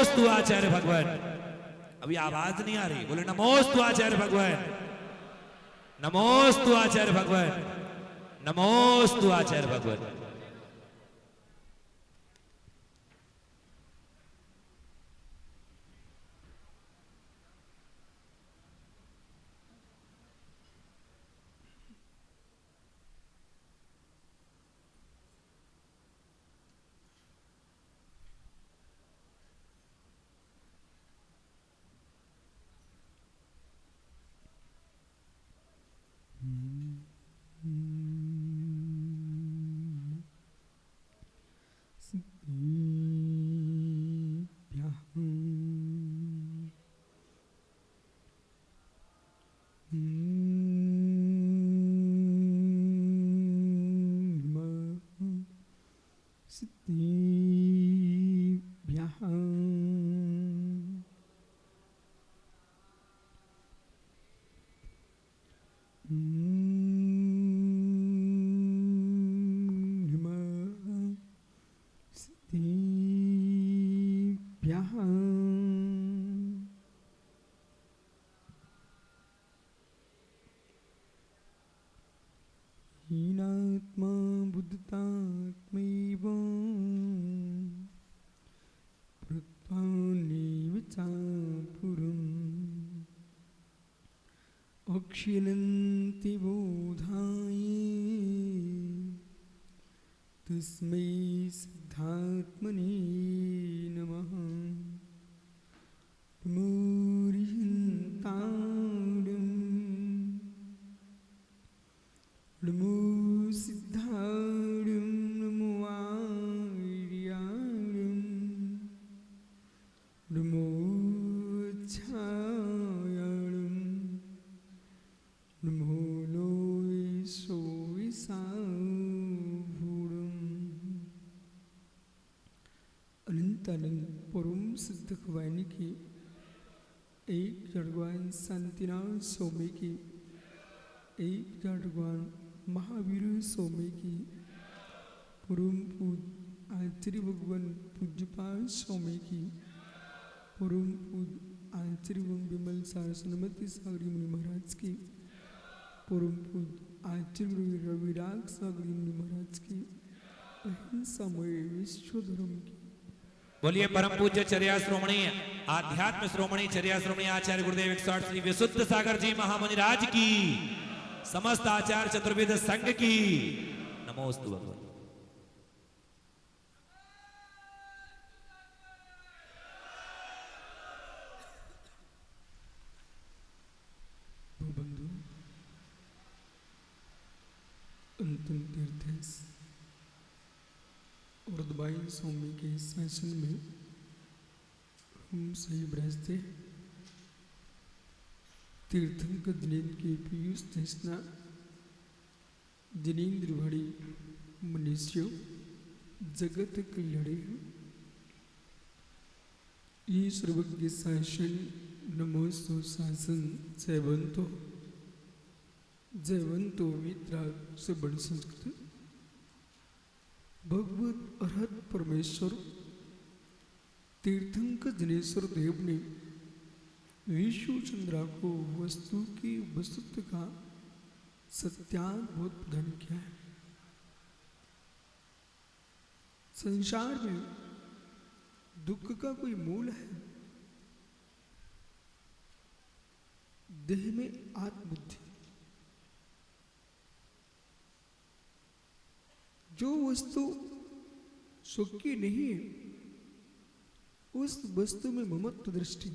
नमोस्तु आचार्य भगवान। अभी आवाज नहीं आ रही, बोले नमोस्तु आचार्य भगवान, नमोस्तु आचार्य भगवान, नमोस्तु आचार्य भगवान। हीनात्मा बुद्धतात्मैव प्रत्वान्नेव चापुरम् अक्षिलन्ति बोधाय तस्मै सिद्धात्मने नमः। नमो सिद्धाणं नमो आर्याणं नमो छायाणं नमो लोय सोयसाभूणम्। अनंत अनंत परम सिद्ध भगवान की एक भगवान शांतिनाथ स्वामी की एक भगवान महावीर स्वामी की परम पूज्य आचार्य भगवान पूज्यपाल स्वामी की परम पूज्य आचार्य विमल सरस्वती सागरी मुनि महाराज की परम पूज्य आचार्य रविराग सागरी मुनि महाराज की अहिंसामय विश्व धर्म की। बोलिए परम पूज्य चर्या श्रोमणी आध्यात्म श्रोमणी चर्या श्रोमणी आचार्य गुरुदेव 108 श्री विशुद्ध सागर जी महामुनि राज की, समस्त आचार्य चतुर्विद संघ की नमोस्तु भगवान। बंधु अंतिम तीर्थ और दुबाई स्वामी के शासन में हम सही बृहस्ते तीर्थंकर दिनेन्द्र के पीयूष देशना दिनेन्द्र भड़ी मनुष्यों जगत कल्याणी ये सर्वज्ञ शासन नमोस्तु शासन जयवंतो वितराग से बड़ी संस्कृत भगवत अरहत परमेश्वर तीर्थंकर दिनेश्वर देव ने विश्व चंद्रा को वस्तु की वस्तुत्व का सत्यानुभूत प्रदान किया है। संसार में दुख का कोई मूल है, देह में आत्मबुद्धि। जो वस्तु सुख की नहीं है उस वस्तु में ममत्व दृष्टि,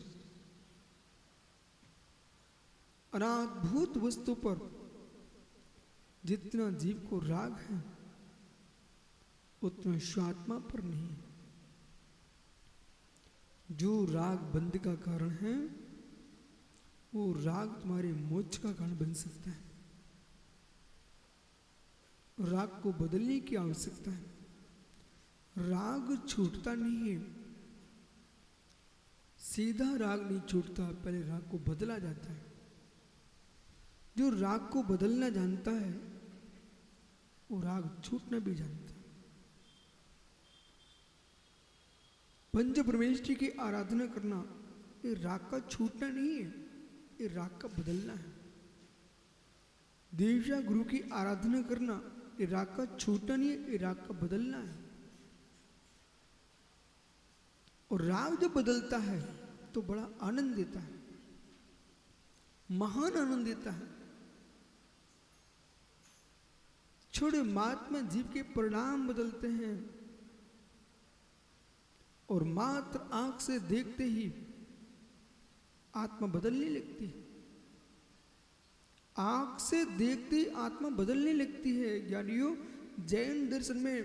अनाद्भुत वस्तु पर जितना जीव को राग है उतना स्वात्मा पर नहीं। जो राग बंध का कारण है वो राग तुम्हारे मोक्ष का कारण बन सकता है। राग को बदलने की आवश्यकता है। राग छूटता नहीं है, सीधा राग नहीं छूटता, पहले राग को बदला जाता है। जो राग को बदलना जानता है वो राग छूटना भी जानता है। पंच परमेश्वरी की आराधना करना ये राग का छूटना नहीं है, ये राग का बदलना है। देवता गुरु की आराधना करना ये राग का छूटना नहीं है, ये राग का बदलना है। और राग जब बदलता है तो बड़ा आनंद देता है, महान आनंद देता है। छोड़े महात्मा जीव के परिणाम बदलते हैं और मात्र आंख से देखते ही आत्मा बदलने लगती है। आंख से देखते ही आत्मा बदलने लगती है। ज्ञानियों, जैन दर्शन में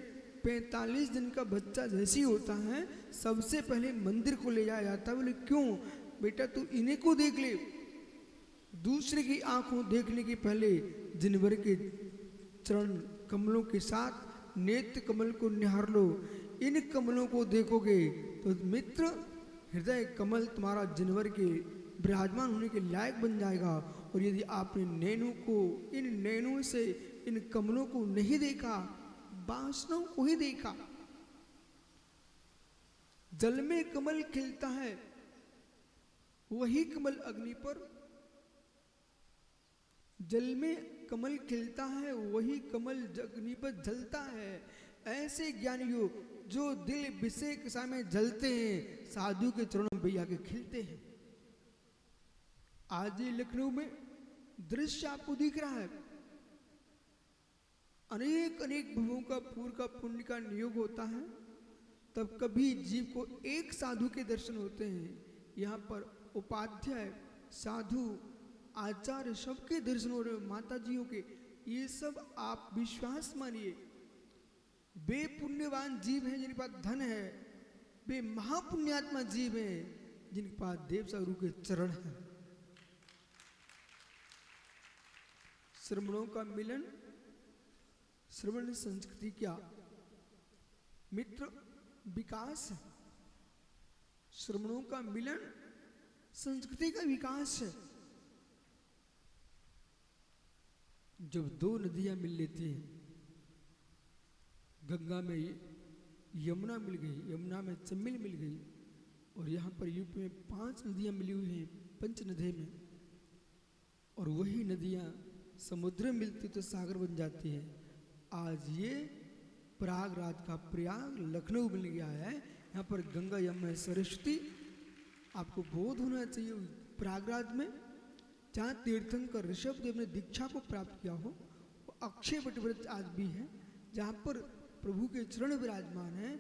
45 दिन का बच्चा जैसी होता है, सबसे पहले मंदिर को ले जाया जाता है। बोले क्यों बेटा, तू इन्हीं को देख ले। दूसरे की आंखों देखने के पहले जिनवर के चरण कमलों के साथ नेत्र कमल को निहार लो। इन कमलों को देखोगे तो मित्र, हृदय कमल तुम्हारा जिनवर के विराजमान होने के लायक बन जाएगा। और यदि आपने नैनों को, इन नैनों से इन कमलों को नहीं देखा, वासनाओं को ही देखा। जल में कमल खिलता है, वही कमल अग्नि पर, जल में कमल खिलता है, वही कमल अग्नि पर जलता है। ऐसे ज्ञानियों जो दिल विषय के सामने जलते हैं, साधु के चरणों में आके खिलते हैं। आज ये लखनऊ में दृश्य आपको दिख रहा है। अनेक अनेक भवों का पूर्व का पुण्य का नियोग होता है, तब कभी जीव को एक साधु के दर्शन होते हैं। यहाँ पर उपाध्याय, साधु, आचार्य सबके दर्शन हो रहे, माता जियों के। ये सब आप विश्वास मानिए। वे पुण्यवान जीव हैं जिनके पास धन है, वे महापुण्यात्मा जीव हैं जिनके पास देव सागुरु के चरण हैं। श्रमणों का मिलन, श्रवण संस्कृति क्या मित्र विकास है। श्रमणों का मिलन संस्कृति का विकास है। जब दो नदियां मिल लेती हैं, गंगा में यमुना मिल गई, यमुना में चम्बल मिल गई, और यहाँ पर यूपी में 5 नदियां मिली हुई हैं पंच नदी में, और वही नदियां समुद्र में मिलती तो सागर बन जाती है। आज ये प्रयागराज का प्रयाग लखनऊ मिल गया है। यहाँ पर गंगा यमुना सरस्वती, आपको बोध होना चाहिए। प्रयागराज में जहाँ तीर्थंकर ऋषभदेव ने दीक्षा को प्राप्त किया हो, वो अक्षय वट व्रत आज भी है, जहाँ पर प्रभु के चरण विराजमान हैं।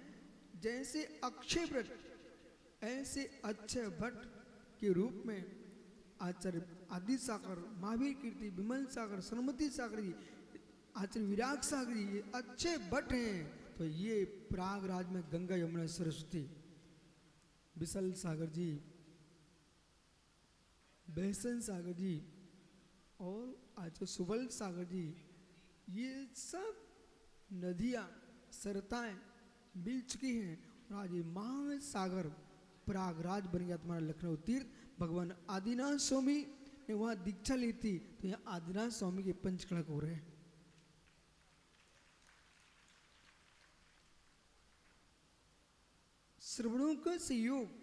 जैसे अक्षय व्रत, ऐसे अक्षय भट्ट के रूप में आचार्य आदि सागर, महावीर कीर्ति, विमल सागर, सरस्वती सागर जी, आचार्य विराग सागर जी, ये अच्छे भट्ट हैं। तो ये प्रयागराज में गंगा यमुना सरस्वती, विशल सागर जी, बेहसन सागर जी और आचार्य सुबल सागर जी, ये सब नदियाँ सरताएं मिल चुकी हैं। और आज ये महासागर प्रयागराज बन गया तुम्हारा लखनऊ तीर्थ। भगवान आदिनाथ स्वामी ने वहाँ दीक्षा ली थी, तो यहाँ आदिनाथ स्वामी के पंचकड़क हो रहे हैं। श्रवणों का संयोग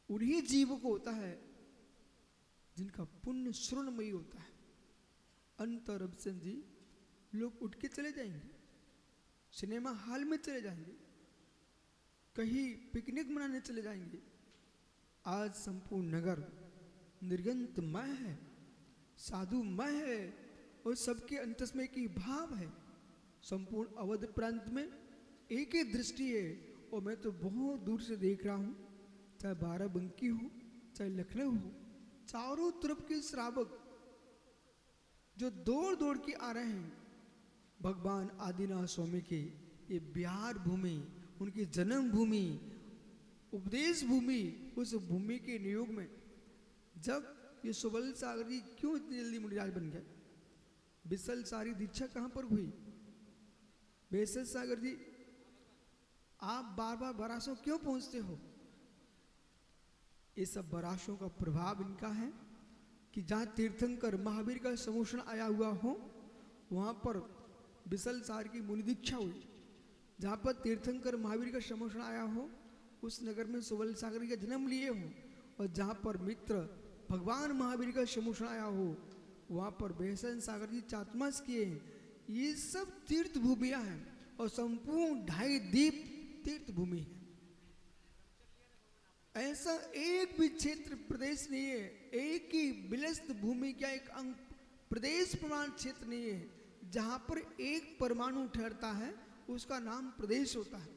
उन्हीं जीवों को होता है जिनका पुण्य श्रवणमयी होता है। अंतर अबसन जी, लोग उठ के चले जाएंगे, सिनेमा हॉल में चले जाएंगे, कहीं पिकनिक मनाने चले जाएंगे। आज संपूर्ण नगर निर्गंतमय है, साधुमय है, और सबके अंतस्मय की भाव है। संपूर्ण अवध प्रांत में एक ही दृष्टि है, और मैं तो बहुत दूर से देख रहा हूँ, चाहे बाराबंकी हो, चाहे लखनऊ हो, चारों तरफ के श्रावक जो दौड़ दौड़ के आ रहे हैं भगवान आदिनाथ स्वामी के ये बिहार भूमि, उनकी जन्म भूमि, उपदेश भूमि, उस भूमि के नियोग में जब ये सुबल सागर जी क्यों इतनी जल्दी मुनिराज बन गए? विशल सारी दीक्षा कहाँ पर हुई? बेसल सागर जी, आप बार बार बरासों क्यों पहुंचते हो? ये सब बरासों का प्रभाव इनका है कि जहाँ तीर्थंकर महावीर का समोषण आया हुआ हो, वहाँ पर विशल सार की मुनि दीक्षा हुई। जहाँ पर तीर्थंकर महावीर का समोषण आया हो, उस नगर में सुवल सागर का जन्म लिए हो, और जहाँ पर मित्र भगवान महावीर का समोषण आया हो, वहाँ पर बेहसन सागर जी चातुर्मास किए हैं। ये सब तीर्थ भूमियाँ हैं और संपूर्ण 2.5 द्वीप तीर्थ भूमि है। ऐसा एक भी क्षेत्र प्रदेश नहीं है, एक ही विलस्त भूमि का एक अंग प्रदेश प्रमाण क्षेत्र नहीं है जहाँ पर एक परमाणु ठहरता है, उसका नाम प्रदेश होता है।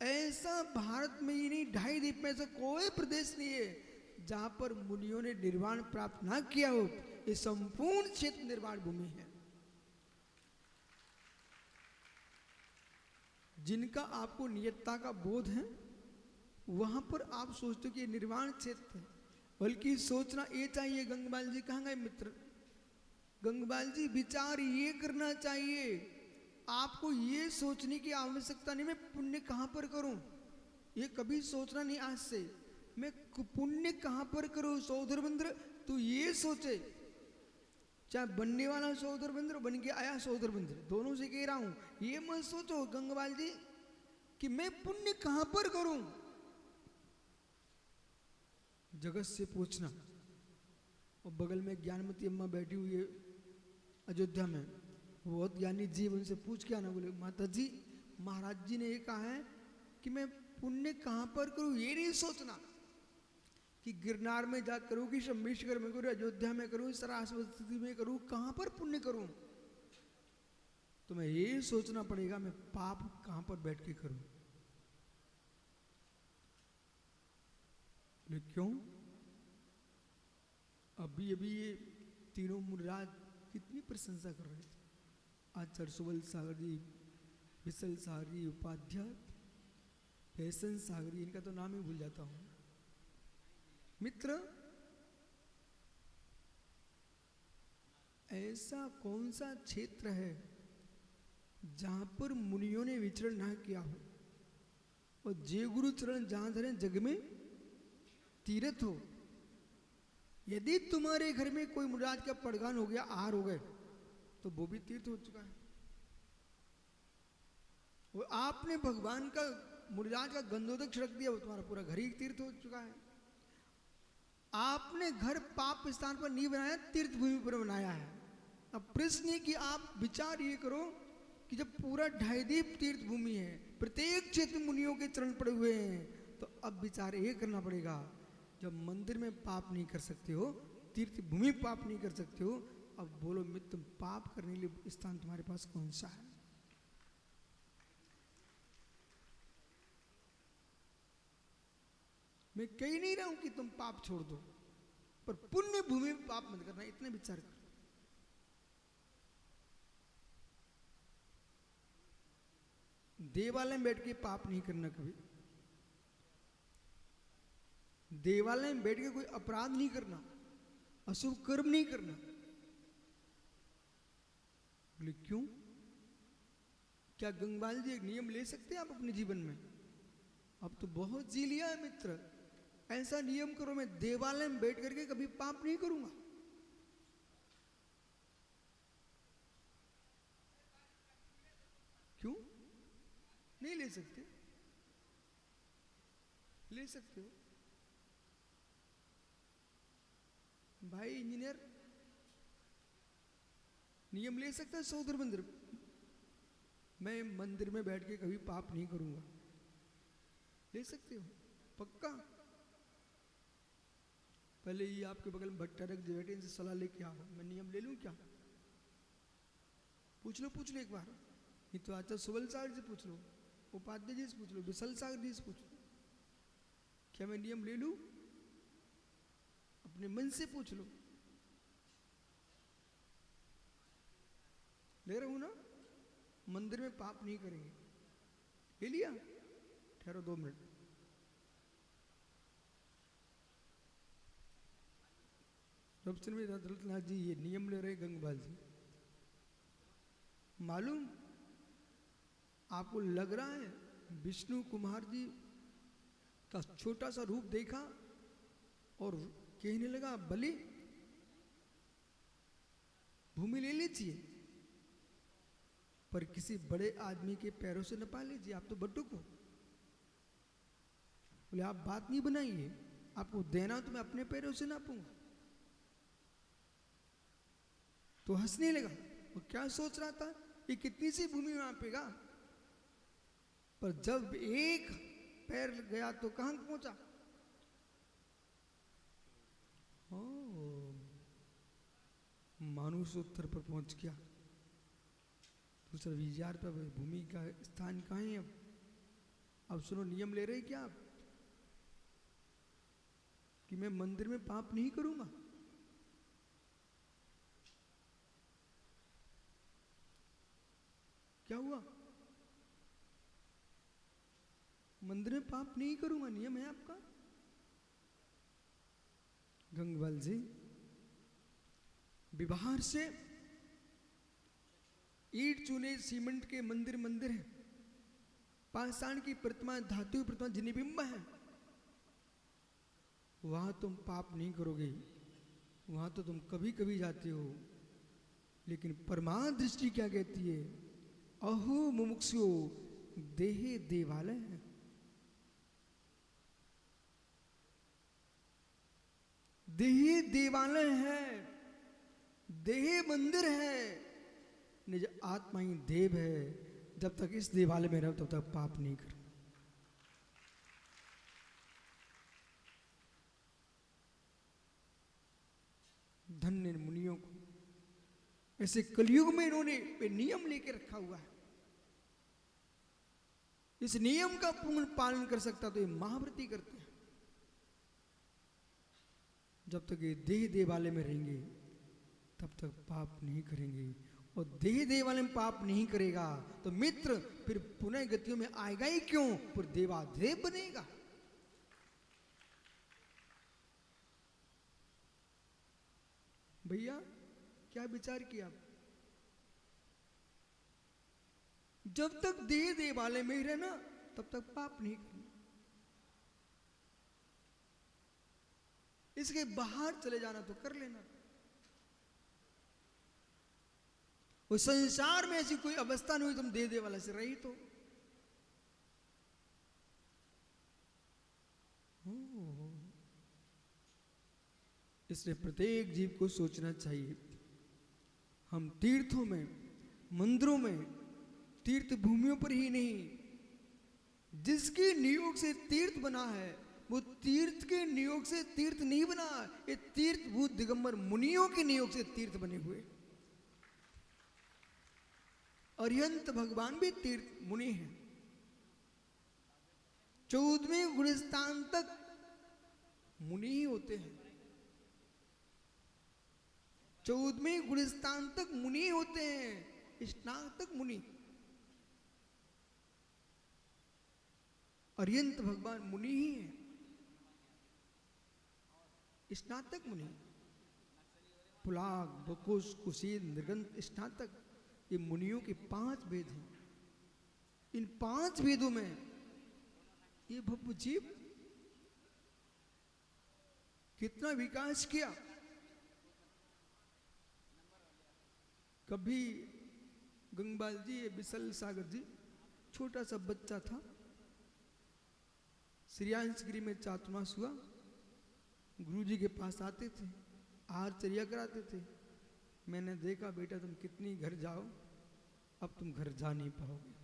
ऐसा भारत में ही नहीं, 2.5 द्वीप में ऐसा कोई प्रदेश नहीं है जहाँ पर मुनियों ने निर्वाण प्राप्त ना किया हो। ये संपूर्ण क्षेत्र निर्वाण भूमि है। जिनका आपको नियतता का बोध है, वहां पर आप सोचते हो कि ये निर्वाण क्षेत्र है, बल्कि सोचना ये चाहिए। गंगपाल जी कहाँ गए मित्र? गंगपाल जी विचार ये करना चाहिए, आपको ये सोचने की आवश्यकता नहीं मैं पुण्य कहाँ पर करूं, ये कभी सोचना नहीं आज से मैं पुण्य कहाँ पर करूं। सौधरबंद्र तू ये सोचे, चाहे बनने वाला सौधरबंद्र बन के आया सौधरबंद्र, दोनों से कह रहा हूं, ये मत सोचो गंगपाल जी कि मैं पुण्य कहाँ पर करूं। जगत से पूछना। और बगल में ज्ञानमती अम्मा बैठी हुई है अयोध्या में, बहुत ज्ञानी जी, उनसे पूछ के आना। बोले माता जी महाराज जी ने ये कहा है कि मैं पुण्य कहाँ पर करूं। ये नहीं सोचना कि गिरनार में जा करूं कि शंभेश्वर में करूं, अयोध्या में करूं, सरस्वती में करूं, कहां पर पुण्य करूं। तो मैं ये सोचना पड़ेगा मैं पाप कहां पर बैठ के करूं। क्यों? अभी अभी ये तीनों मुनिराज कितनी प्रशंसा कर रहे थे। आचार्य सुवल सागर जी, विशल सागर जी, उपाध्याय फैशन सागर जी, इनका तो नाम ही भूल जाता हूं। मित्र, ऐसा कौन सा क्षेत्र है जहां पर मुनियों ने विचरण ना किया हो, और जे गुरु चरण जहां धरे जग में तीर्थ हो। यदि तुम्हारे घर में कोई मुनिराज का पड़गान हो गया, आहार हो गए, तो वो भी तीर्थ हो चुका है। और आपने भगवान का मुनिराज का गंधोदक छिड़क दिया, वो तुम्हारा पूरा घर ही तीर्थ हो चुका है। आपने घर पाप स्थान पर नहीं बनाया, तीर्थ भूमि पर बनाया है। अब प्रश्न है कि आप विचार ये करो कि जब पूरा 2.5 द्वीप तीर्थ भूमि है, प्रत्येक क्षेत्र मुनियों के चरण पड़े हुए हैं, तो अब विचार ये करना पड़ेगा, जब मंदिर में पाप नहीं कर सकते हो, तीर्थ भूमि पाप नहीं कर सकते हो, अब बोलो मित्र तुम पाप करने के लिए स्थान तुम्हारे पास कौन सा है? मैं कह नहीं रहा हूं कि तुम पाप छोड़ दो, पर पुण्य भूमि में पाप मत करना, इतने विचार करो। देवालय में बैठ के पाप नहीं करना कभी। देवालय में बैठ के कोई अपराध नहीं करना, अशुभ कर्म नहीं करना। बोले क्यों? क्या गंगपाल जी एक नियम ले सकते हैं आप अपने जीवन में? अब तो बहुत जी लिया है मित्र। ऐसा नियम करो, मैं देवालय में बैठ करके कभी पाप नहीं करूंगा। क्यों नहीं ले सकते? ले सकते हो भाई। इंजीनियर नियम ले सकता है सौधर मंदिर, मैं मंदिर में बैठ के कभी पाप नहीं करूंगा, ले सकते हो पक्का? पहले ये आपके बगल में भट्टारक जो बैठे इनसे सलाह लेके आओ, मैं नियम ले लूं क्या? पूछ लो एक बार। नहीं तो आचार्य सुवल सागर जी पूछ लो, उपाध्याय जी से पूछ लो, विशल सागर जी से पूछ लो, क्या मैं नियम ले लूं? अपने मन से पूछ लो। ले रहा हूं ना, मंदिर में पाप नहीं करेंगे। ले लिया? ठहरो 2 मिनट। रविचंद्र दत्तनाथ जी ये नियम ले रहे गंगपाल जी। मालूम आपको लग रहा है विष्णु कुमार जी का छोटा सा रूप देखा और कहने लगा बलि भूमि ले लीजिए। पर किसी बड़े आदमी के पैरों से नपा लीजिए, आप तो बटुक हो। बोले आप बात नहीं बनाइए, आपको देना तो मैं अपने पैरों से नापूंगा। तो हंसने लगा। वो क्या सोच रहा था, ये कितनी सी भूमि मापेगा, पर जब एक पैर गया तो कहां पहुंचा। मानुष उत्तर पर पहुंच गया। दूसरा विचार पर भूमि का स्थान कहाँ है। अब सुनो, नियम ले रहे क्या आप कि मैं मंदिर में पाप नहीं करूंगा। क्या हुआ, मंदिर में पाप नहीं करूंगा, नियम है आपका। गंगवाल जी, व्यवहार से ईट चूने सीमेंट के मंदिर मंदिर हैं, पाषाण की प्रतिमा, धातु की प्रतिमा, जिनिबिंब है, वहां तुम पाप नहीं करोगे, वहां तो तुम कभी कभी जाते हो। लेकिन परमार्थ दृष्टि क्या कहती है, अहो मुमुक्षु देहे देवालय है। देह देवालय है, देह मंदिर है, निज आत्मा ही देव है। जब तक इस देवालय में रहो तब तक पाप नहीं करो। धन्य मुनियों को ऐसे कलयुग में इन्होंने नियम लेके रखा हुआ है। इस नियम का पूर्ण पालन कर सकता तो ये महाव्रती करते हैं। जब तक ये देह देवालय में रहेंगे तब तक पाप नहीं करेंगे, और देह देवालय में पाप नहीं करेगा तो मित्र फिर पुनः गतियों में आएगा ही क्यों, फिर देवादेव बनेगा। भैया क्या विचार किया आप, जब तक देह देवालय में ही रहना तब तक पाप नहीं करना। इसके बाहर चले जाना तो कर लेना। वो संसार में ऐसी कोई अवस्था नहीं हुई तुम दे वाला से रही तो। इसलिए प्रत्येक जीव को सोचना चाहिए, हम तीर्थों में, मंदिरों में, तीर्थ भूमियों पर ही नहीं, जिसके नियोग से तीर्थ बना है वो तीर्थ के नियोग से तीर्थ नहीं बना, ये तीर्थ भूत दिगंबर मुनियों के नियोग से तीर्थ बने हुए। अरिहंत भगवान भी तीर्थ मुनि हैं। 14वें गुणस्थान तक मुनि ही होते हैं। 14वें गुणस्थान तक मुनि होते हैं, स्नातक मुनि। अरिहंत भगवान मुनि ही है, स्नातक मुनि। पुलाग, बकुश, कुशीन, नृगंत, स्नातक, ये मुनियों के 5 भेद हैं। इन 5 भेदों में ये भव्य जीव कितना विकास किया। कभी गंगबाल जी, बिसल सागर जी, छोटा सा बच्चा था, श्रेयांशगिरी में चातुर्मास हुआ, गुरुजी के पास आते थे, आहारचर्या कराते थे। मैंने देखा, बेटा तुम कितनी घर जाओ, अब तुम घर जा नहीं पाओगे।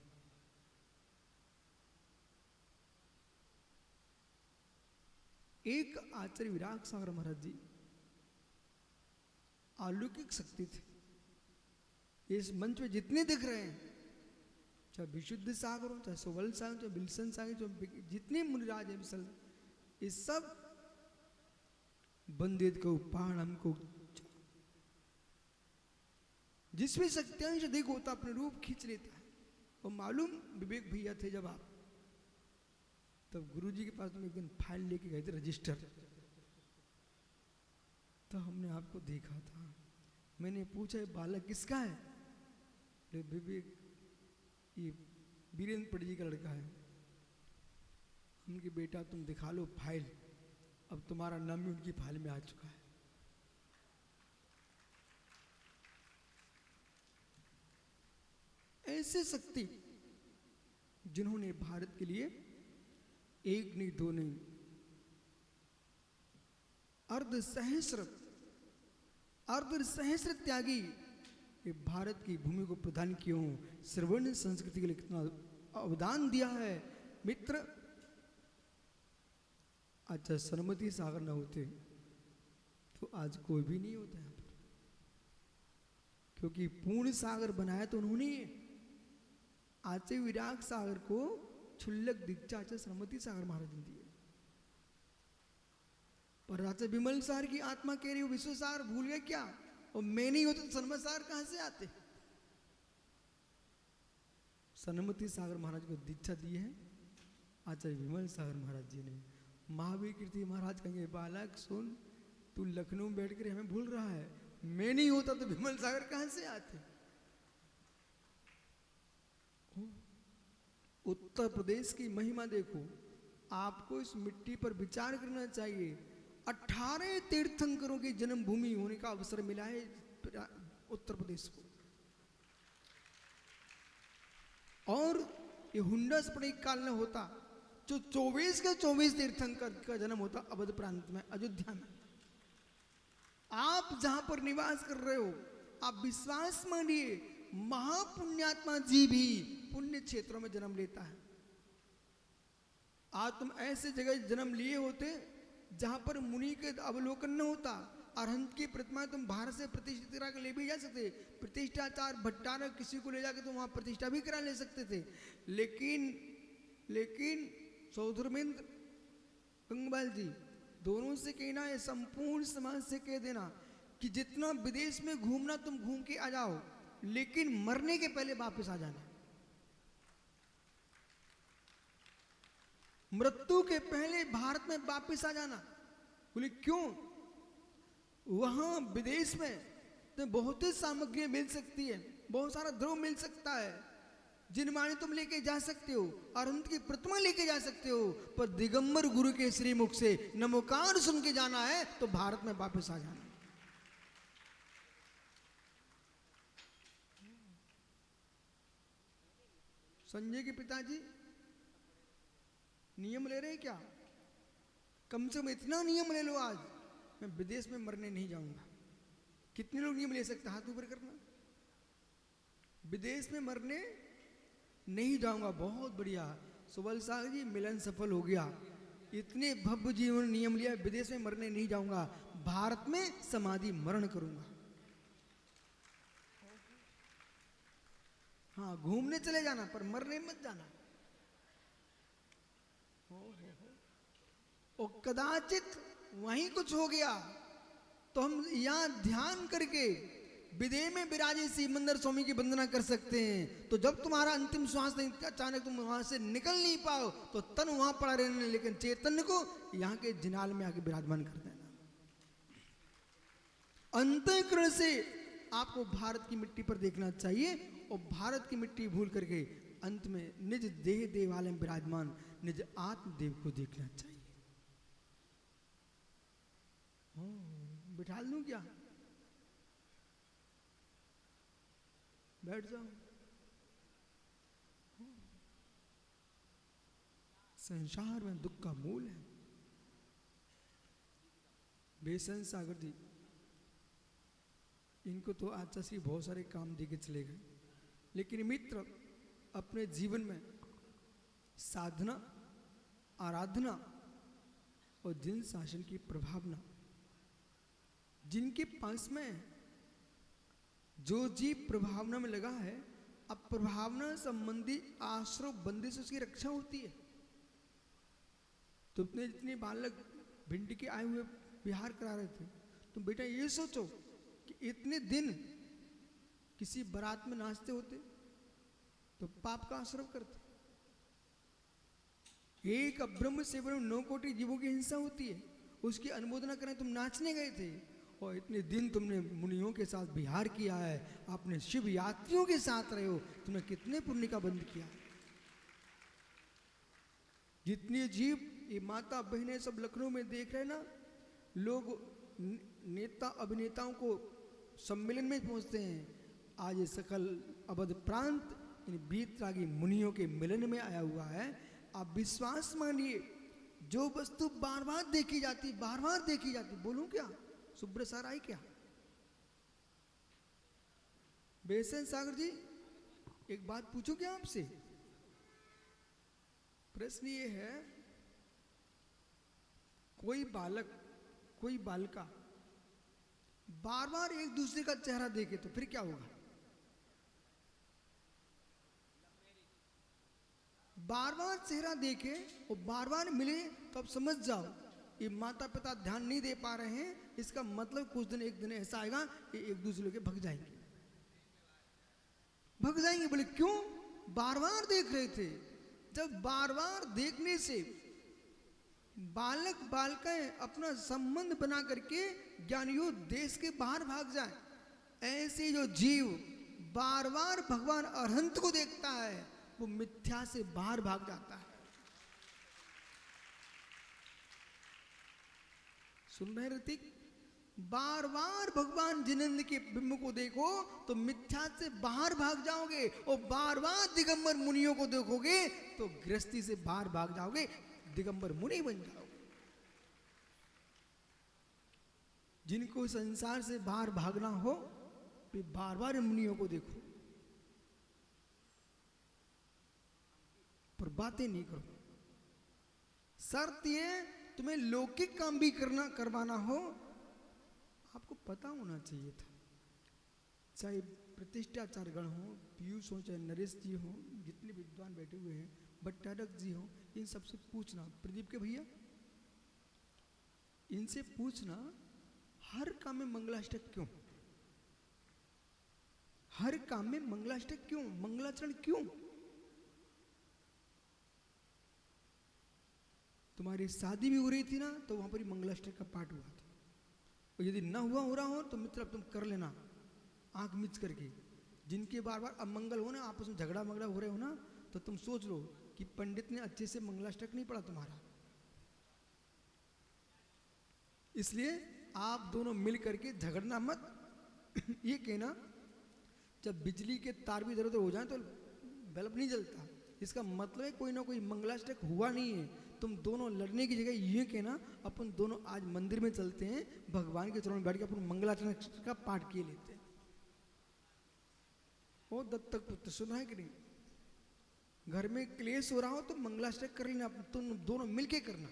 एक आचार्य विराग सागर महाराज जी अलौकिक शक्ति थे। इस मंच में जितने दिख रहे हैं, चाहे विशुद्ध सागर हो, चाहे सुवल सागर, चाहे बिल्सन सागर, चाहे जितने मुनिराज हैं विसल, ये सब बंदित को पाणम को जिसमें सत्यांश अधिक होता अपने रूप खींच लेता है। और मालूम विवेक भैया थे जब आप, तब गुरुजी के पास में एक दिन फाइल लेके गए थे, रजिस्टर। तो हमने आपको देखा था, मैंने पूछा ये बालक किसका है? विवेक, ये वीरेंद्र पट जी का लड़का है। हमके बेटा तुम दिखा लो फाइल, अब तुम्हारा नाम भी उनकी फाइल में आ चुका है। ऐसे शक्ति जिन्होंने भारत के लिए एक नहीं दो नहीं अर्ध सहस्र त्यागी ये भारत की भूमि को प्रदान किए हों, श्रवण संस्कृति के लिए कितना अवदान दिया है मित्र। अच्छा सरमती सागर न होते तो आज कोई भी नहीं होता यहाँ पर, क्योंकि पूर्ण सागर बनाया तो उन्होंने। आचे विराग सागर को क्षुल्लक दीक्षा आचार्य सरमती सागर महाराज ने दिए। पर राजा विमल सार की आत्मा कह रही हो विश्व सार भूल गए क्या, और मैं नहीं होता तो सन्मत सागर कहां से आते। सन्मति सागर महाराज को दीक्षा दी है आचार्य विमल सागर महाराज जी ने। महावीर कीर्ति महाराज कहेंगे बालक सुन, तू लखनऊ में बैठ कर हमें भूल रहा है, मैं नहीं होता तो विमल सागर कहां से आते। उत्तर प्रदेश की महिमा देखो, आपको इस मिट्टी पर विचार करना चाहिए। 18 तीर्थंकरों की जन्मभूमि होने का अवसर मिला है उत्तर प्रदेश को। और ये हुंडा स्फटिक काल में होता जो 24 के 24 तीर्थंकर का जन्म होता अवध प्रांत में, अयोध्या में। आप जहां पर निवास कर रहे हो, आप विश्वास मानिए महापुण्यात्मा जी भी पुण्य क्षेत्रों में जन्म लेता है। आज तुम ऐसे जगह जन्म लिए होते जहां पर मुनि के अवलोकन न होता। अरहंत की प्रतिमा तुम भारत से प्रतिष्ठित करा के ले भी जा सकते, प्रतिष्ठाचार भट्टारक किसी को ले जाकर तुम वहां प्रतिष्ठा भी करा ले सकते थे। लेकिन सौधर्मेंद्र गंगपाल जी दोनों से कहना है, संपूर्ण समाज से कह देना कि जितना विदेश में घूमना तुम घूम के आ जाओ, लेकिन मरने के पहले वापस आ जाना। मृत्यु के पहले भारत में वापस आ जाना। बोले क्यों? वहां विदेश में तो बहुत ही सामग्री मिल सकती है, बहुत सारा द्रव्य मिल सकता है, जिनमाने तुम लेके जा सकते हो, अरहंत की प्रतिमा लेके जा सकते हो, पर दिगंबर गुरु के श्रीमुख से नमोकार सुन के जाना है तो भारत में वापस आ जाना। संजय के पिताजी नियम ले रहे हैं क्या? कम से कम इतना नियम ले लो, आज मैं विदेश में मरने नहीं जाऊंगा। कितने लोग नियम ले सकते? हाथ ऊपर करना। विदेश में मरने नहीं जाऊंगा, बहुत बढ़िया। सुबल सागर जी मिलन सफल हो गया। इतने भव्य जीवन नियम लिया, विदेश में मरने नहीं जाऊंगा, भारत में समाधि मरण करूंगा। हाँ घूमने चले जाना पर मरने मत जाना। और कदाचित वहीं कुछ हो गया तो हम यहां ध्यान करके विदेह में विराजे सिमंदर स्वामी की वंदना कर सकते हैं। तो जब तुम्हारा अंतिम श्वास नहीं, अचानक तुम वहां से निकल नहीं पाओ तो तन वहां पड़ा रहने, लेकिन चैतन्य को यहाँ के जिनाल में आके विराजमान कर देना। अंतःकरण से आपको भारत की मिट्टी पर देखना चाहिए और भारत की मिट्टी भूल करके अंत में निज देह देवालय में विराजमान निज आत्मदेव को देखना चाहिए। बिठा लूं क्या? बैठ जाओ। संसार में दुख का मूल है। बेसन सागर जी, इनको तो आचार्य श्री बहुत सारे काम देके चले गए, लेकिन मित्र अपने जीवन में साधना, आराधना और जिन शासन की प्रभावना, जिनके पास में जो जीव प्रभावना में लगा है, अब प्रभावना संबंधी आश्रव बंदी से उसकी रक्षा होती है। तुमने जितने बालक भिंडी के आए हुए विहार करा रहे थे, तुम बेटा ये सोचो कि इतने दिन किसी बारात में नाचते होते तो पाप का आश्रव करते। एक अब्रह्म से 9 कोटि जीवों की हिंसा होती है, उसकी अनुमोदना करें तुम नाचने गए थे, और इतने दिन तुमने मुनियों के साथ विहार किया है, अपने शिव यात्रियों के साथ रहे हो, तुमने कितने पुण्य का बंद किया। जितने जीव ये माता बहनें सब लखनऊ में देख रहे ना, लोग नेता अभिनेताओं को सम्मेलन में पहुंचते हैं। आज ये सकल अवध प्रांत इन वीतरागी मुनियों के मिलन में आया हुआ है। आप विश्वास मानिए, जो वस्तु बार बार देखी जाती, बार बार देखी जाती, बोलूं क्या, सुब्र सर आई क्या? बेसन सागर जी, एक बात पूछूं क्या आपसे? प्रश्न ये है, कोई बालक, कोई बालिका बार बार एक दूसरे का चेहरा देखे तो फिर क्या होगा? बार बार चेहरा देखे और बार बार मिले तो आप समझ जाओ ये माता पिता ध्यान नहीं दे पा रहे हैं। इसका मतलब कुछ दिन, एक दिन ऐसा आएगा कि एक दूसरे के भग जाएंगे, भग जाएंगे। बोले क्यों? बार बार देख रहे थे। जब बार बार देखने से बालक बालिकाएं अपना संबंध बना करके ज्ञानियों देश के बाहर भाग जाए, ऐसे जो जीव बार बार भगवान अरहंत को देखता है वो मिथ्या से बाहर भाग जाता है। सुन रहे ऋतिक? बार बार भगवान जिनेंद्र के बिंब को देखो तो मिथ्या से बाहर भाग जाओगे, और बार बार दिगंबर मुनियों को देखोगे तो गृहस्थी से बाहर भाग जाओगे, दिगंबर मुनि बन जाओगे। जिनको संसार से बाहर भागना हो वे बार बार मुनियों को देखो, पर बातें नहीं करो। शर्त ये, तुम्हें लौकिक काम भी करवाना हो, आपको पता होना चाहिए था। चाहे प्रतिष्ठाचार गण हो, पीयूष हो, चाहे नरेश जी हो, जितने विद्वान बैठे हुए हैं, भट्टारक जी हो, इन सबसे पूछना, प्रदीप के भैया इनसे पूछना, हर काम में मंगलाष्टक क्यों? हर काम में मंगलाष्टक क्यों? मंगलाचरण क्यों? तुम्हारी शादी भी हो रही थी ना, तो वहां पर ही मंगलाष्टक का पाठ हुआ था। और यदि ना हुआ हो रहा हो तो मित्र अब तुम कर लेना, आंख मिच करके। जिनके बार बार अमंगल हो ना, आपस में झगड़ा मगड़ा हो रहे हो ना, तो तुम सोच लो कि पंडित ने अच्छे से मंगलाष्टक नहीं पढ़ा तुम्हारा। इसलिए आप दोनों मिल करके झगड़ना मत। ये कहना, जब बिजली के तार भी इधर उधर हो जाए तो बल्ब नहीं जलता, इसका मतलब है कोई ना कोई मंगलाष्टक हुआ नहीं है। तुम दोनों लड़ने की जगह ये कहना, अपन दोनों आज मंदिर में चलते हैं, भगवान के चरणों में बैठ के अपन मंगलाचरण का पाठ किए लेते हैं। वो दत्तक पुत्र सुना है कि नहीं? घर में क्लेश हो रहा हो तो मंगलाष्टक कर लेना, तुम दोनों मिलके करना।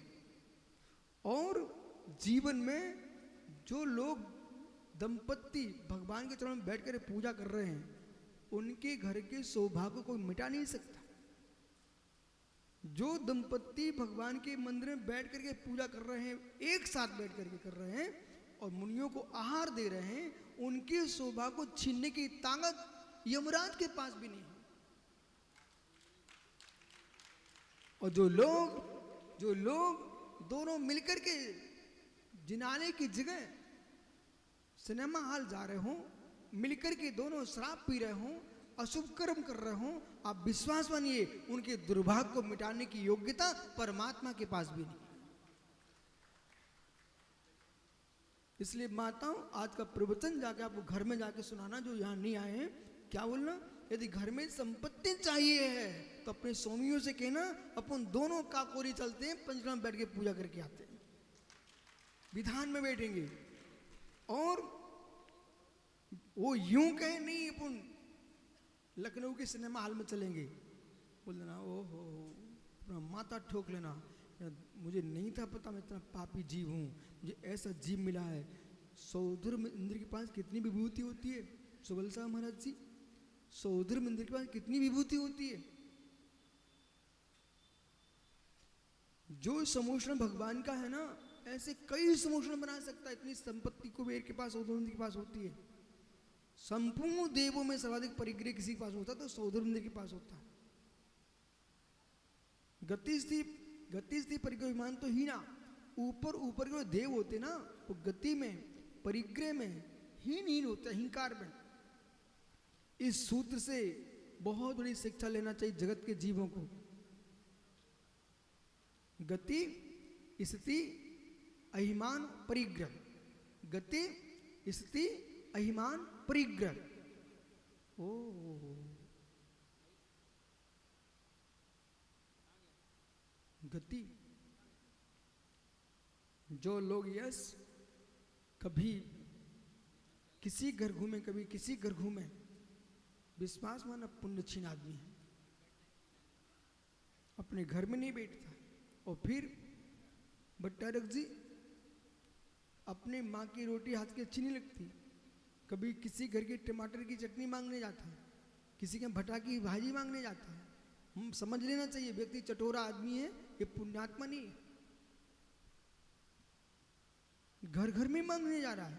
और जीवन में जो लोग दंपत्ति भगवान के चरणों में बैठ कर पूजा कर रहे हैं, उनके घर के सौभाग्य को मिटा नहीं सकता। जो दंपत्ति भगवान के मंदिर में बैठ करके पूजा कर रहे हैं, एक साथ बैठ करके कर रहे हैं और मुनियों को आहार दे रहे हैं, उनके सौभाग्य को छीनने की ताकत यमराज के पास भी नहीं है। और जो लोग दोनों मिलकर के जिनाने की जगह सिनेमा हॉल जा रहे हो, मिलकर के दोनों शराब पी रहे हो, अशुभ कर्म कर रहे हो, आप विश्वास मानिए उनके दुर्भाग्य को मिटाने की योग्यता परमात्मा के पास भी नहीं। इसलिए माताओं, आज का प्रवचन जाके आपको घर में जाके सुनाना, जो यहाँ नहीं आए हैं। क्या बोलना? यदि घर में संपत्ति चाहिए है तो अपने स्वामियों से कहना, अपन दोनों काकोरी चलते हैं, पंचग्राम बैठ के पूजा करके आते हैं, विधान में बैठेंगे। और वो यूं कहे नहीं, अपन लखनऊ के सिनेमा हॉल में चलेंगे, बोल देना ओहो अपना माथा ठोक लेना, मुझे नहीं था पता मैं इतना पापी जीव हूँ, मुझे ऐसा जीव मिला है। सौधुर इंद्र के पास कितनी विभूति होती है, सुबल साहब महाराज जी, सौधुर इंद्र के पास कितनी विभूति होती है। जो समोषण भगवान का है ना, ऐसे कई समोषण बना सकता है। इतनी संपत्ति कुबेर के पास, सौधुर इंद्र के पास होती है। संपूर्ण देवों में सर्वाधिक परिग्रह किसी के पास होता तो सौधुर इंद्र के पास होता है। गति स्थिति परिग्रह विमान तो ही ना, ऊपर के देव होते ना, वो गति में परिग्रह में हीन होते, अहंकार में। इस सूत्र से बहुत बड़ी शिक्षा लेना चाहिए जगत के जीवों को। गति स्थिति अहिमान परिग्रह, गति स्थिति अहिमान परिग्रह। ओ गति। जो लोग यस कभी किसी घर घूमे, कभी किसी घर घूमे, विश्वास माना पुण्यछीन आदमी है, अपने घर में नहीं बैठता। और फिर भट्टारक जी अपने माँ की रोटी हाथ की अच्छी नहीं लगती, कभी किसी घर की टमाटर की चटनी मांगने जाता है, किसी के भटा की भाजी मांगने जाता है। हम समझ लेना चाहिए व्यक्ति चटोरा आदमी है, ये पुण्यात्मा नहीं है। घर घर में मांगने जा रहा है,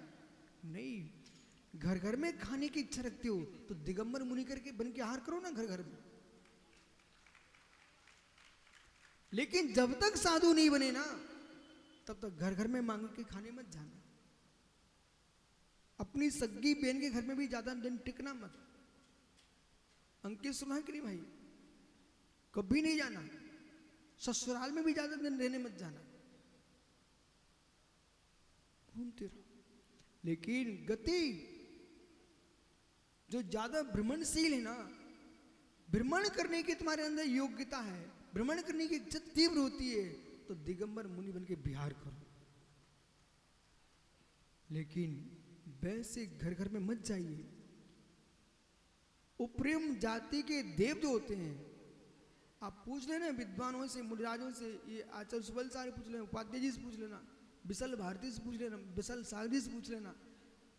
नहीं, घर घर में खाने की इच्छा रखते हो तो दिगंबर मुनि करके बन के आहार करो ना घर घर में। लेकिन जब तक साधु नहीं बने ना, तब तक घर घर में मांग के खाने मत जाना। अपनी सग्गी बहन के घर में भी ज्यादा दिन टिकना मत। अंकित सुना है कि नहीं भाई? कभी नहीं जाना। ससुराल में भी ज्यादा दिन रहने मत जाना, घूमते रहो। लेकिन गति, जो ज्यादा भ्रमणशील है ना, भ्रमण करने की तुम्हारे अंदर योग्यता है, भ्रमण करने की इच्छा तीव्र होती है, तो दिगंबर मुनि बन के बिहार करो। लेकिन वैसे घर घर में मत जाइए। उपरिम जाति के देव जो होते हैं, आप पूछ लेना विद्वानों से, मुनिराजों से, ये आचार्य सुबल सारे पूछ लेना, उपाध्याय जी से पूछ लेना, विशल भारती से पूछ लेना, विशल सागरी से पूछ लेना।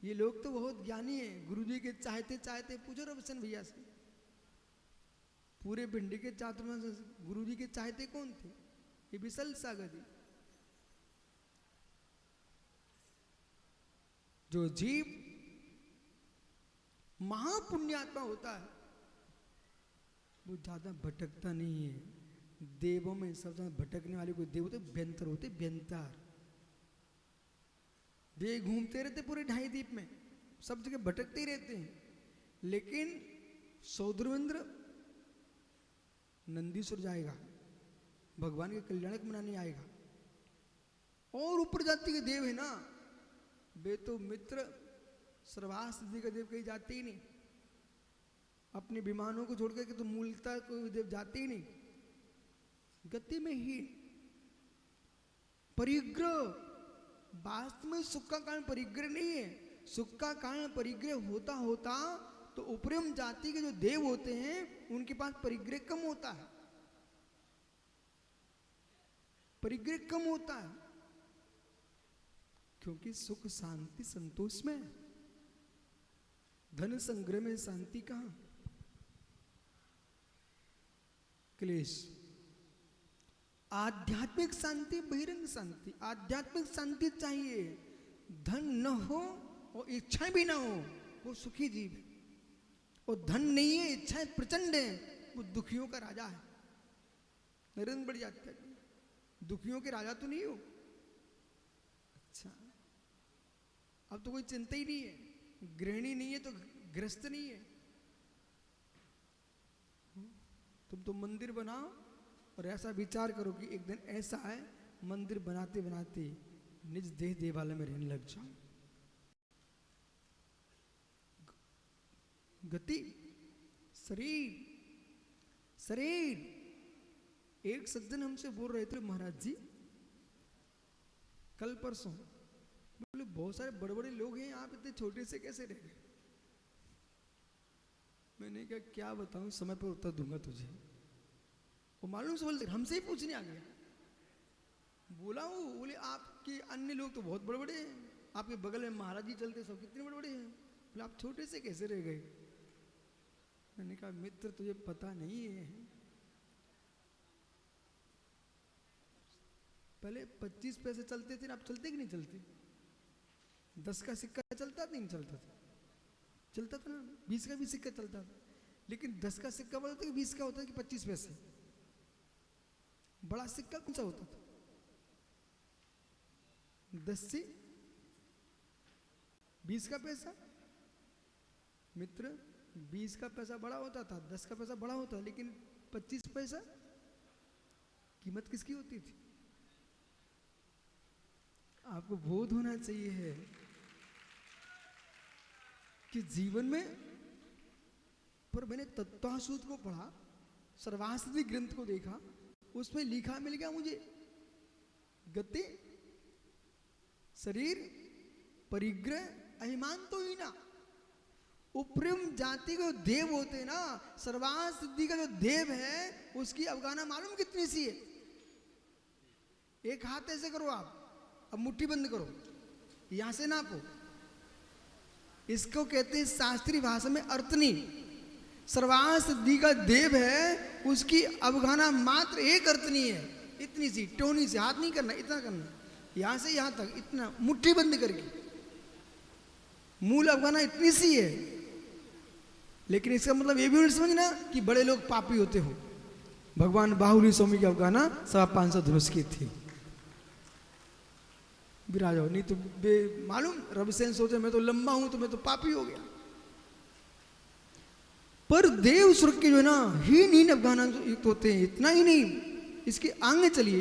ये लोग तो बहुत ज्ञानी हैं। गुरु जी के चाहते चाहते पूछो रविशन भैया से, पूरे भिंडी के चातुर्मास गुरु जी के चाहते कौन थे? ये विशल सागर जी। जो जीव महापुण्यात्मा होता है वो ज्यादा भटकता नहीं है। देवों में सबसे ज्यादा भटकने वाले कोई देव होते व्यंतर होते, व्यंतर। वे घूमते रहते पूरे ढाई द्वीप में, सब जगह भटकते ही रहते हैं। लेकिन सौद्रवेंद्र नंदीश्वर जाएगा, भगवान के कल्याणक मनाने आएगा। और ऊपर जाति के देव है ना, वे तो मित्र सर्वास सिद्धि का देव कहीं जाते ही नहीं। अपने विमानों को छोड़कर के तो मूलतः कोई देव जाते ही नहीं। गति में ही परिग्रह, वास्तव में सुख का कारण परिग्रह नहीं है। सुख का कारण परिग्रह होता होता तो उपरिम जाति के जो देव होते हैं उनके पास परिग्रह कम होता है, परिग्रह कम होता है, क्योंकि सुख शांति संतोष में, धन संग्रह में शांति कहां? क्लेश। आध्यात्मिक शांति, बहिरंग शांति। आध्यात्मिक शांति चाहिए, धन न हो और इच्छा भी ना हो, वो सुखी जीव है। और धन नहीं है, इच्छाएं प्रचंड है, वो दुखियों का राजा है। नरेंद्र बढ़ जाता है, दुखियों के राजा तो नहीं हो। अच्छा, अब तो कोई चिंता ही नहीं है, गृहिणी नहीं है तो गृहस्थ नहीं है। तुम तो मंदिर बनाओ और ऐसा विचार करो कि एक दिन ऐसा है मंदिर बनाते बनाते निज देह देवालय में रहने लग जाओ। गति, शरीर, शरीर। एक सज्जन हमसे बोल रहे थे, महाराज जी कल परसों, बोले बहुत सारे बड़े बड़े लोग हैं, आप इतने छोटे से कैसे रह गए? मैंने कहा क्या बताऊं, समय पर उत्तर दूंगा तुझे। वो मालूम से बोलते हमसे ही पूछने आ गया। बोला वो, बोले आपके अन्य लोग तो बहुत बड़े बड़े हैं, आपके बगल में महाराज जी चलते सब कितने बड़े बड़े हैं, बोले आप छोटे से कैसे रह गए? मैंने कहा मित्र तुझे पता नहीं है, पहले 25 पैसे चलते थे, अब चलते कि नहीं चलते? 10 का सिक्का चलता था नहीं चलता था? चलता था ना। 20 का भी सिक्का चलता था, लेकिन 10 का सिक्का बोलता था कि 20 का होता था कि 25 पैसे? बड़ा सिक्का कौन सा होता था? 10 से 20 का पैसा। मित्र 20 का पैसा बड़ा होता था, 10 का पैसा बड़ा होता, लेकिन 25 पैसा कीमत किसकी होती थी? आपको बोध होना चाहिए है कि जीवन में, पर मैंने तत्वासूत को पढ़ा, सर्वास्ति ग्रंथ को देखा, उसमें लिखा मिल गया मुझे, गति शरीर परिग्रह अहिमान तो ही ना। उपरिम जाति के जो देव होते हैं ना, सर्वांग सिद्धि का जो देव है उसकी अवगाहना मालूम कितनी सी है? एक हाथ ऐसे करो आप, अब मुट्ठी बंद करो, यहां से नापो। इसको कहते हैं शास्त्रीय भाषा में अर्थनी। सर्वांग सिद्धि का देव है, उसकी अवगाहना मात्र एक अर्थनी है, इतनी सी टोनी से, हाथ नहीं करना, इतना करना, यहां से यहां तक, इतना मुट्ठी बंद करके। मूल अवगाहना इतनी सी है, लेकिन इसका मतलब ये भी नहीं समझना कि बड़े लोग पापी होते हो। भगवान बाहुली स्वामी की अवगाहना 550 धनुष की थी। विराज हो, नहीं तो मालूम रविसेन सोचे मैं तो लंबा हूं तो मैं तो पापी हो गया। पर देव स्वर्ग के जो है ना हीन अवगाहना युक्त होते हैं। इतना ही नहीं, इसके आगे चलिए।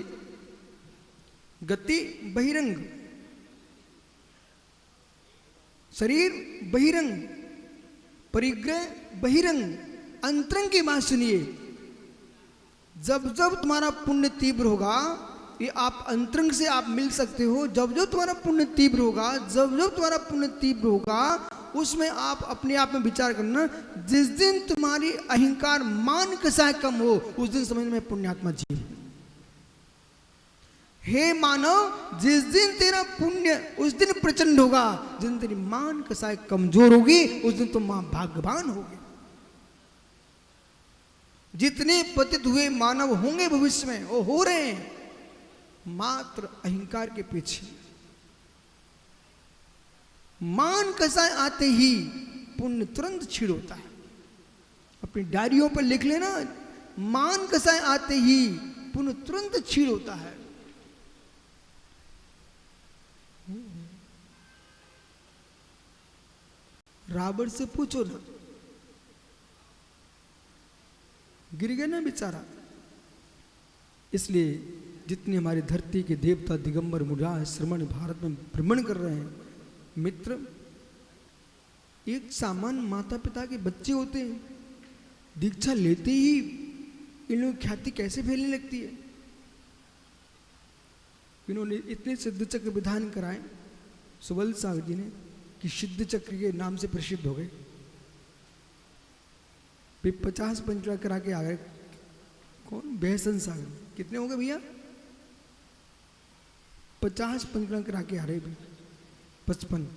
गति बहिरंग, शरीर बहिरंग, परिग्रह बहिरंग। अंतरंग की बात सुनिए, जब जब तुम्हारा पुण्य तीव्र होगा, ये आप अंतरंग से आप मिल सकते हो। जब जब तुम्हारा पुण्य तीव्र होगा, जब जब तुम्हारा पुण्य तीव्र होगा, उसमें आप अपने आप में विचार करना, जिस दिन तुम्हारी अहंकार मान कसा कम हो, उस दिन समझ में पुण्यात्मा जीव। हे मानव, जिस दिन तेरा पुण्य उस दिन प्रचंड होगा, जिस दिन तेरी मान कसाय कमजोर होगी, उस दिन तुम भाग्यवान होगे। जितने पतित हुए मानव होंगे भविष्य में, वो हो रहे हैं मात्र अहंकार के पीछे। मान कसाय आते ही पुण्य तुरंत छीड़ होता है। अपनी डायरियों पर लिख लेना, मान कसाय आते ही पुण्य तुरंत छीड़ होता है। रावण से पूछो ना, गिर गया ना बेचारा। इसलिए जितने हमारी धरती के देवता दिगंबर मुड़ा श्रमण भारत में भ्रमण कर रहे हैं, मित्र, एक सामान्य माता पिता के बच्चे होते हैं, दीक्षा लेते ही इन लोगों की ख्याति कैसे फैलने लगती है। इन्होंने इतने सिद्ध चक्र विधान कराए सुबल सागर जी ने कि सिद्ध चक्र के नाम से प्रसिद्ध हो गए। 50 पंचड़ा करा के आ गए। कौन? बेहसन सागर। कितने हो गए भैया? 50 पंचड़ा करा के आ रहे भी, 55।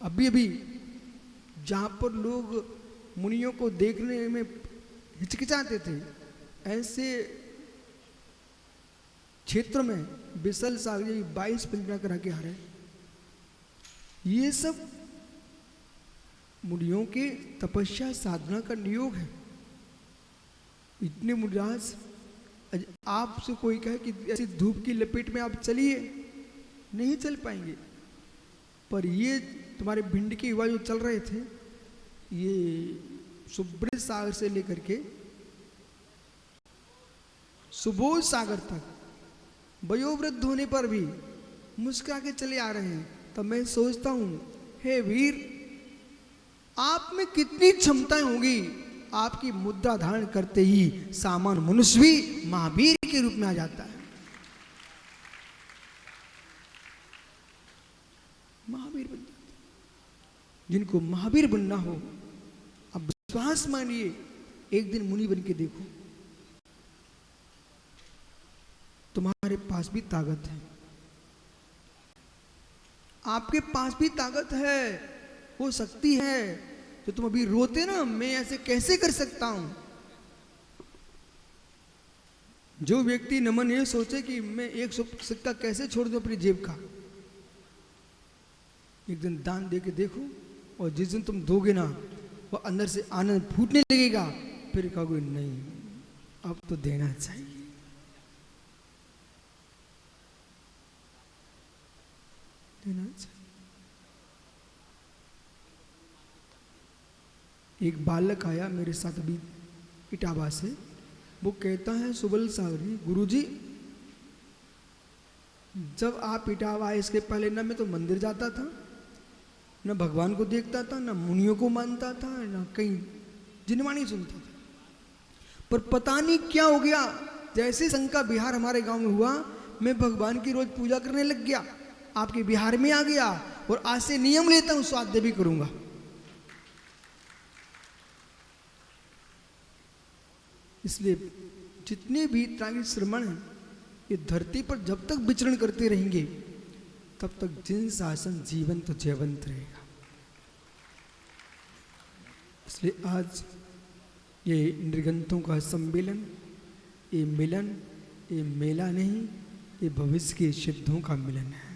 अभी अभी जहां पर लोग मुनियों को देखने में हिचकिचाते थे, ऐसे क्षेत्र में बिसल सागर 22 पंचड़ा करा के आ रहे। ये सब मुनियों के तपस्या साधना का नियोग है। इतने मुनिराज, आपसे कोई कहे कि ऐसी धूप की लपेट में आप चलिए, नहीं चल पाएंगे। पर ये तुम्हारे भिंड के युवा जो चल रहे थे, ये सुब्रत सागर से लेकर के सुबोध सागर तक वयोवृद्ध होने पर भी मुस्कुरा के चले आ रहे हैं। तब मैं सोचता हूं, हे वीर, आप में कितनी क्षमताएं होंगी। आपकी मुद्रा धारण करते ही सामान्य मनुष्य भी महावीर के रूप में आ जाता है। महावीर बन जाता है। जिनको महावीर बनना हो, अब विश्वास मानिए, एक दिन मुनि बन के देखो, तुम्हारे पास भी ताकत है। आपके पास भी ताकत है, वो शक्ति है। तो तुम अभी रोते ना, मैं ऐसे कैसे कर सकता हूं। जो व्यक्ति नमन ये सोचे कि मैं एक सिक्का कैसे छोड़ दूं अपनी जेब का, एक दिन दान दे के देखो, और जिस दिन तुम दोगे ना, वो अंदर से आनंद फूटने लगेगा। फिर कहोगे नहीं, अब तो देना चाहिए। देना चाहिए। एक बालक आया मेरे साथ अभी इटावा से। वो कहता है, सुबल सागरी गुरुजी, जब आप इटावा आए इसके पहले ना मैं तो मंदिर जाता था, न भगवान को देखता था, न मुनियों को मानता था, न कहीं जिनवाणी सुनता था। पर पता नहीं क्या हो गया, जैसे संघ का बिहार हमारे गांव में हुआ, मैं भगवान की रोज पूजा करने लग गया, आपके बिहार में आ गया और आज से नियम लेता हूं स्वाध्याय भी करूंगा। इसलिए जितने भी तरह के श्रमण हैं ये धरती पर जब तक विचरण करते रहेंगे तब तक जिन शासन जीवन तो जयवंत रहेगा। इसलिए आज ये निर्गंतों का सम्मेलन, ये मिलन, ये मेला नहीं, ये भविष्य के सिद्धों का मिलन है,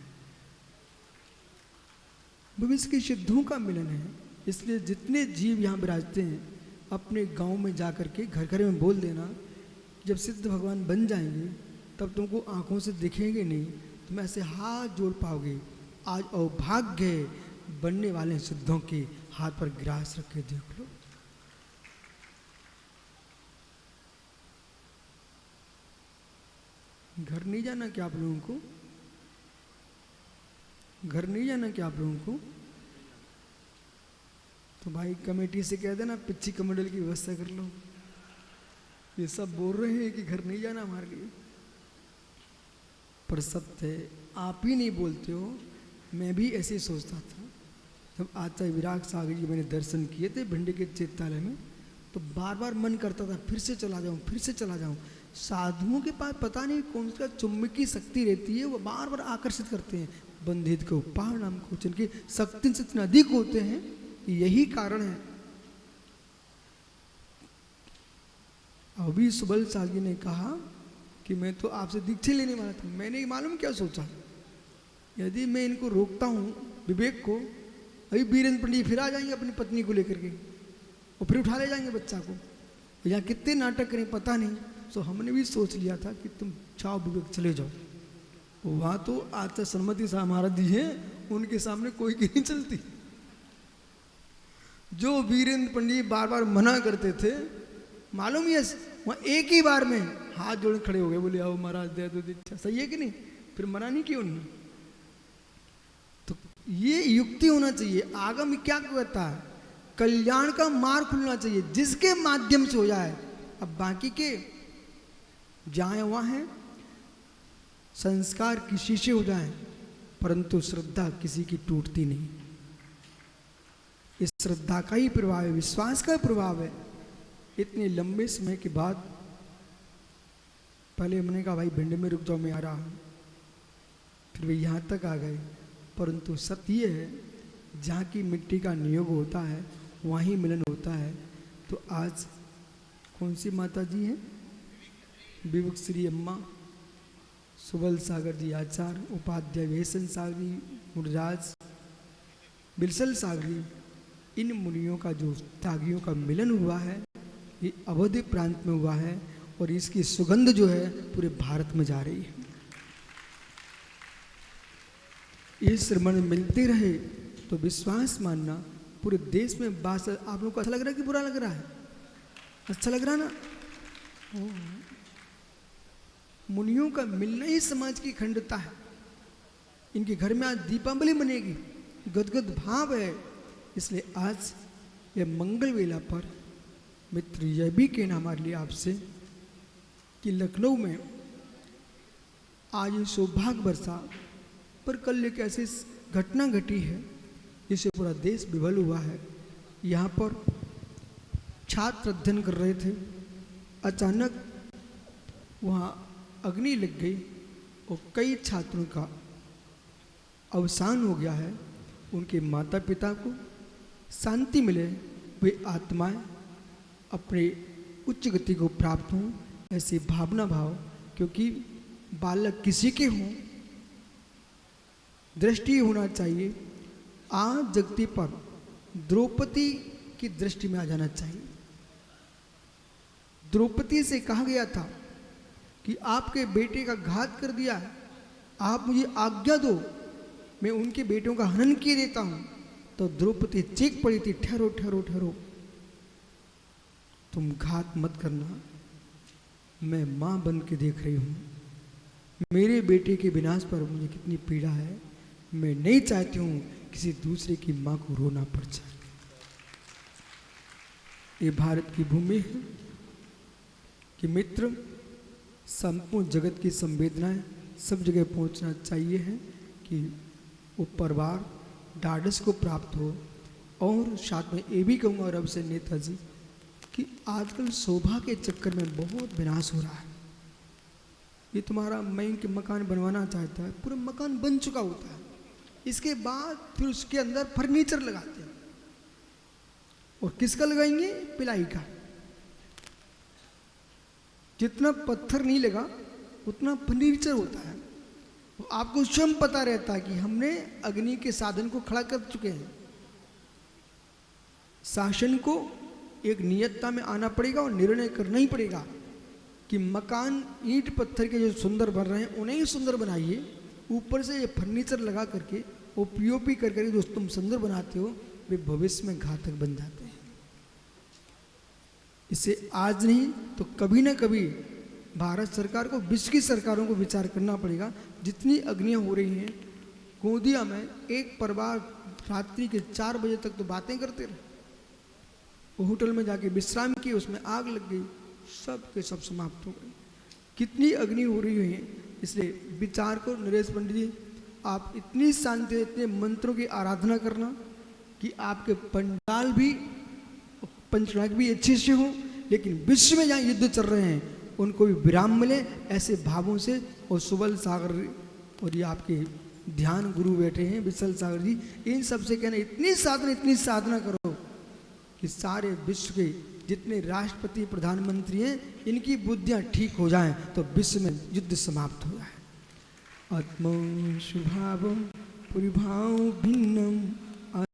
भविष्य के सिद्धों का मिलन है। इसलिए जितने जीव यहाँ विराजते हैं अपने गांव में जाकर के घर घर में बोल देना, जब सिद्ध भगवान बन जाएंगे तब तुमको आंखों से दिखेंगे नहीं, तुम ऐसे हाथ जोड़ पाओगे। आज अवभाग्य है बनने वाले सिद्धों के हाथ पर ग्रास रख के देख लो। घर नहीं जाना क्या आप लोगों को? घर नहीं जाना क्या आप लोगों को? तो भाई कमेटी से कह देना पिच्ची कमंडल की व्यवस्था कर लो। ये सब बोल रहे हैं कि घर नहीं जाना हमारे लिए, पर सत्य है आप ही नहीं बोलते हो। मैं भी ऐसे ही सोचता था जब आचार्य विराग सागर जी मैंने दर्शन किए थे भिंडी के चेतालय में, तो बार बार मन करता था फिर से चला जाऊं, फिर से चला जाऊं। साधुओं के पास पता नहीं कौन सा चुम्बकीय शक्ति रहती है, वो बार बार आकर्षित करते हैं। बंधित को पार नाम को जिनकी शक्ति से इतना अधिक होते हैं, यही कारण है। अभी सुबल सागी ने कहा कि मैं तो आपसे दीक्षा लेने वाला था। मैंने मालूम क्या सोचा, यदि मैं इनको रोकता हूँ विवेक को, अभी वीरेंद्र पंडित फिर आ जाएंगे अपनी पत्नी को लेकर के और फिर उठा ले जाएंगे बच्चा को। यहाँ कितने नाटक करें पता नहीं। तो हमने भी सोच लिया था कि तुम जाओ विवेक चले जाओ। वहाँ तो आचार्य सन्मति साहब महाराज जी हैं, उनके सामने कोई की नहीं चलती। जो वीरेंद्र पंडित बार बार मना करते थे, मालूम है वहाँ एक ही बार में हाथ जोड़ खड़े हो गए, बोले आओ महाराज दे दो दीक्षा। सही है कि नहीं? फिर मना नहीं किया उन्होंने। तो ये युक्ति होना चाहिए। आगम क्या कहता है, कल्याण का मार्ग खुलना चाहिए जिसके माध्यम से हो जाए। अब बाकी के जाए वहां है, संस्कार किसी से हो जाए, परंतु श्रद्धा किसी की टूटती नहीं। इस श्रद्धा का ही प्रभाव है, विश्वास का प्रभाव है। इतने लंबे समय के बाद पहले मैंने कहा भाई भिंड में रुक जाओ, मैं आ रहा हूँ, फिर वे यहाँ तक आ गए। परंतु सत्य है जहाँ की मिट्टी का नियोग होता है वहीं मिलन होता है। तो आज कौन सी माता जी हैं? विवेक श्री अम्मा, सुबल सागर जी आचार्य, उपाध्याय वेसन सागरी, मुरराज, बिलसल सागरी, इन मुनियों का जो त्यागियों का मिलन हुआ है ये अवध प्रांत में हुआ है और इसकी सुगंध जो है पूरे भारत में जा रही है। ये श्रमण मिलते रहे तो विश्वास मानना पूरे देश में बात। आप लोग को अच्छा लग रहा है कि बुरा लग रहा है? अच्छा लग रहा ना? मुनियों का मिलना ही समाज की अखंडता है। इनके घर में आज दीपावली बनेगी, गदगद भाव है। इसलिए आज यह मंगल वेला पर मित्र यह भी कहना हमारे लिए आपसे कि लखनऊ में आज ये सौभाग्य वर्षा पर कल एक ऐसी घटना घटी है जिससे पूरा देश विभल हुआ है। यहाँ पर छात्र अध्ययन कर रहे थे, अचानक वहाँ अग्नि लग गई और कई छात्रों का अवसान हो गया है। उनके माता पिता को शांति मिले, वे आत्माएं अपने उच्च गति को प्राप्त हों, ऐसे भावना भाव। क्योंकि बालक किसी के हों, दृष्टि होना चाहिए आज जगती पर द्रौपदी की दृष्टि में आ जाना चाहिए। द्रौपदी से कहा गया था कि आपके बेटे का घात कर दिया है, आप मुझे आज्ञा दो, मैं उनके बेटों का हनन किए देता हूं। तो द्रौपदी चीख पड़ी थी, ठहरो ठहरो ठहरो, तुम घात मत करना, मैं मां बन के देख रही हूं, मेरे बेटे के विनाश पर मुझे कितनी पीड़ा है, मैं नहीं चाहती हूं किसी दूसरे की मां को रोना पड़ जाए। ये भारत की भूमि है कि मित्र संपूर्ण जगत की संवेदनाएं सब जगह पहुंचना चाहिए है कि वो परिवार ढाढ़स को प्राप्त हो। और साथ में ये भी कहूँगा रब से नेताजी कि आजकल शोभा के चक्कर में बहुत विनाश हो रहा है। ये तुम्हारा मैं के मकान बनवाना चाहता है, पूरा मकान बन चुका होता है, इसके बाद फिर उसके अंदर फर्नीचर लगाते हैं। और किसका लगाएंगे? पिलाई का। जितना पत्थर नहीं लगा उतना फर्नीचर होता है। तो आपको स्वयं पता रहता है कि हमने अग्नि के साधन को खड़ा कर चुके हैं। शासन को एक नियतता में आना पड़ेगा और निर्णय करना ही पड़ेगा कि मकान ईंट पत्थर के जो सुंदर बन रहे हैं उन्हें ही सुंदर बनाइए, ऊपर से ये फर्नीचर लगा करके वो पीओपी कर करके जो तुम सुंदर बनाते हो वे भविष्य में घातक बन जाते हैं। इसे आज नहीं तो कभी ना कभी भारत सरकार को, विश्व की सरकारों को विचार करना पड़ेगा। जितनी अग्नियां हो रही हैं, गोंदिया में एक परिवार रात्रि के 4 बजे तक तो बातें करते रहे, वो होटल में जाके विश्राम किए, उसमें आग लग गई, सब के सब समाप्त हो गए। कितनी अग्नि हो रही है। इसलिए विचार को नरेश पंडित जी, आप इतनी शांति, इतने मंत्रों की आराधना करना कि आपके पंडाल भी, पंचनायक भी अच्छे से हो, लेकिन विश्व में जहाँ युद्ध चल रहे हैं उनको भी विराम मिले, ऐसे भावों से। और सुबल सागर और ये आपके ध्यान गुरु बैठे हैं विशल सागर जी, इन सब से कहना इतनी साधना करो कि सारे विश्व के जितने राष्ट्रपति प्रधानमंत्री हैं इनकी बुद्धियां ठीक हो जाएं तो विश्व में युद्ध समाप्त हो जाए। आत्मा शुभावम परिभाव भिन्नम